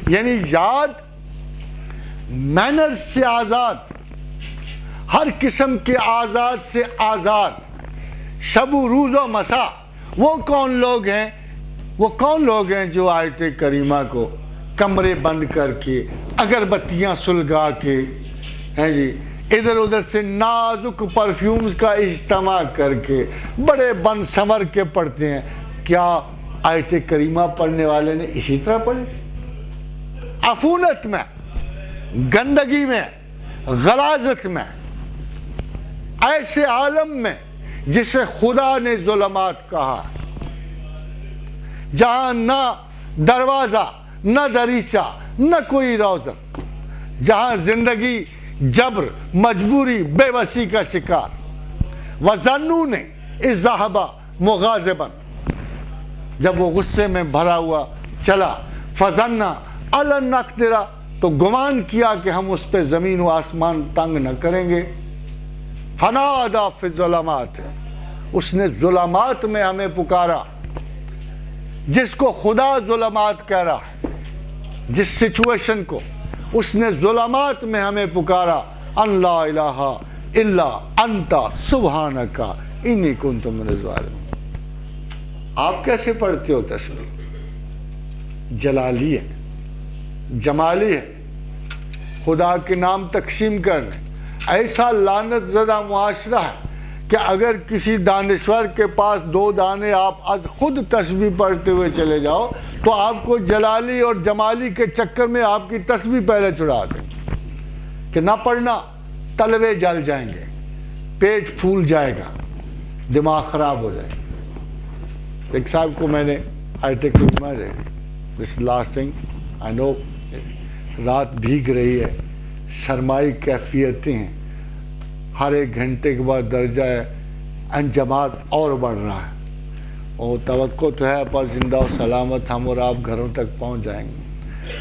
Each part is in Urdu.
یعنی یاد مینر سے آزاد، ہر قسم کے آزاد سے آزاد، شب و روز و مسا۔ وہ کون لوگ ہیں جو آیت کریمہ کو کمرے بند کر کے، اگربتیاں سلگا کے، ہیں جی ادھر ادھر سے نازک پرفیومز کا اجتماع کر کے بڑے بن سنور کے پڑھتے ہیں؟ کیا آیت کریمہ پڑھنے والے نے اسی طرح پڑھی؟ عفونت میں، گندگی میں، غلاظت میں، ایسے عالم میں جسے خدا نے ظلمات کہا، جہاں نہ دروازہ، نہ دریچہ، نہ کوئی روزن، جہاں زندگی جبر، مجبوری، بے بسی کا شکار۔ وَظَنُّونِ إِذْ ذَهَبَ مُغَاضِبًا، جب وہ غصے میں بھرا ہوا چلا، فَظَنَّ أَن لَّن نَّقْدِرَ، تو گمان کیا کہ ہم اس پہ زمین و آسمان تنگ نہ کریں گے۔ فَنَادَىٰ فِي الظُّلُمَاتِ، اس نے ظلمات میں ہمیں پکارا۔ جس کو خدا ظلمات کہہ رہا ہے، جس سچویشن کو، اس نے ظلمات میں ہمیں پکارا، ان لا الہ الا انت سبحانک انی کنت من الظالمین۔ آپ کیسے پڑھتے ہو تسبیح؟ جلالی ہے، جمالی ہے، خدا کے نام تقسیم کرنے۔ ایسا لعنت زدہ معاشرہ ہے کہ اگر کسی دانشور کے پاس 2 دانے آپ از خود تسبیح پڑھتے ہوئے چلے جاؤ تو آپ کو جلالی اور جمالی کے چکر میں آپ کی تسبیح پہلے چڑھا دیں کہ نہ پڑھنا، تلوے جل جائیں گے، پیٹ پھول جائے گا، دماغ خراب ہو جائے گا۔ ایک صاحب کو میں نے آیت کریمہ دے دی، دس لاسٹ تھنگ آئی نو، رات بھیگ رہی ہے، سرمائی کیفیتیں ہیں، ہر 1 گھنٹے کے بعد درجہ انجماد اور بڑھ رہا ہے، اور توقع تو ہے اپا زندہ و سلامت ہم اور آپ گھروں تک پہنچ جائیں گے۔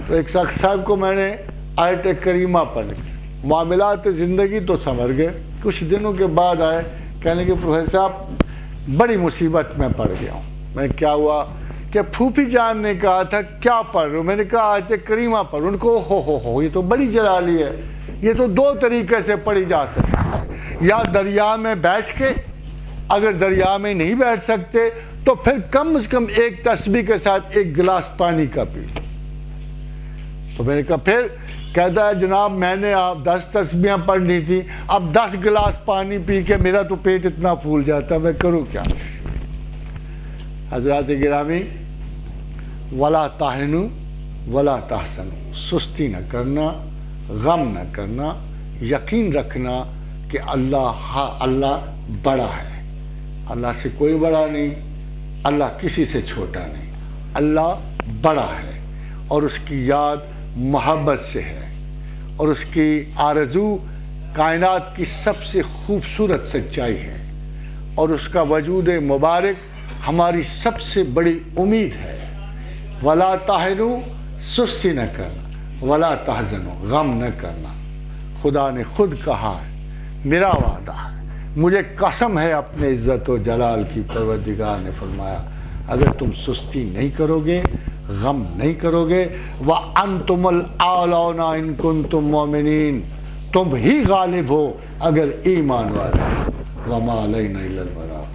تو ایک شخص صاحب کو میں نے آیت کریمہ پڑھی، معاملات زندگی تو سنور گئے۔ کچھ دنوں کے بعد آئے کہنے کہ پروفیسر صاحب بڑی مصیبت میں پڑ گیا ہوں۔ میں کیا ہوا کہ پھوپھی جان نے کہا تھا کیا پڑھ رہے ہو؟ میں نے کہا آیت کریمہ پڑھ، ان کو ہو یہ تو بڑی جلالی ہے، یہ تو 2 طریقے سے پڑھی جا سکتی ہے، یا دریا میں بیٹھ کے، اگر دریا میں نہیں بیٹھ سکتے تو پھر کم از کم ایک تسبیح کے ساتھ 1 گلاس پانی کا پی۔ تو میں نے کہا پھر؟ کہتا ہے جناب میں نے 10 تسبیحاں پڑھنی تھی، اب 10 گلاس پانی پی کے میرا تو پیٹ اتنا پھول جاتا ہے، میں کروں کیا؟ حضرات گرامی، ولا تہنوا ولا تحزنوا، سستی نہ کرنا، غم نہ کرنا، یقین رکھنا کہ اللہ بڑا ہے، اللہ سے کوئی بڑا نہیں، اللہ کسی سے چھوٹا نہیں، اللہ بڑا ہے، اور اس کی یاد محبت سے ہے، اور اس کی آرزو کائنات کی سب سے خوبصورت سچائی ہے، اور اس کا وجود مبارک ہماری سب سے بڑی امید ہے۔ ولا تہنوا، سستی نہ کرنا، ولا تحزنوا، غم نہ کرنا۔ خدا نے خود کہا ہے، میرا وعدہ ہے، مجھے قسم ہے اپنے عزت و جلال کی، پروردگار نے فرمایا اگر تم سستی نہیں کرو گے، غم نہیں کرو گے، وَأَنْتُمُ الْأَعْلَوْنَ إِن كُنتُم مُؤْمِنِينَ، تم ہی غالب ہو اگر ایمان والے، وَمَا عَلَيْنَا إِلَّا الْبَلَاغُ۔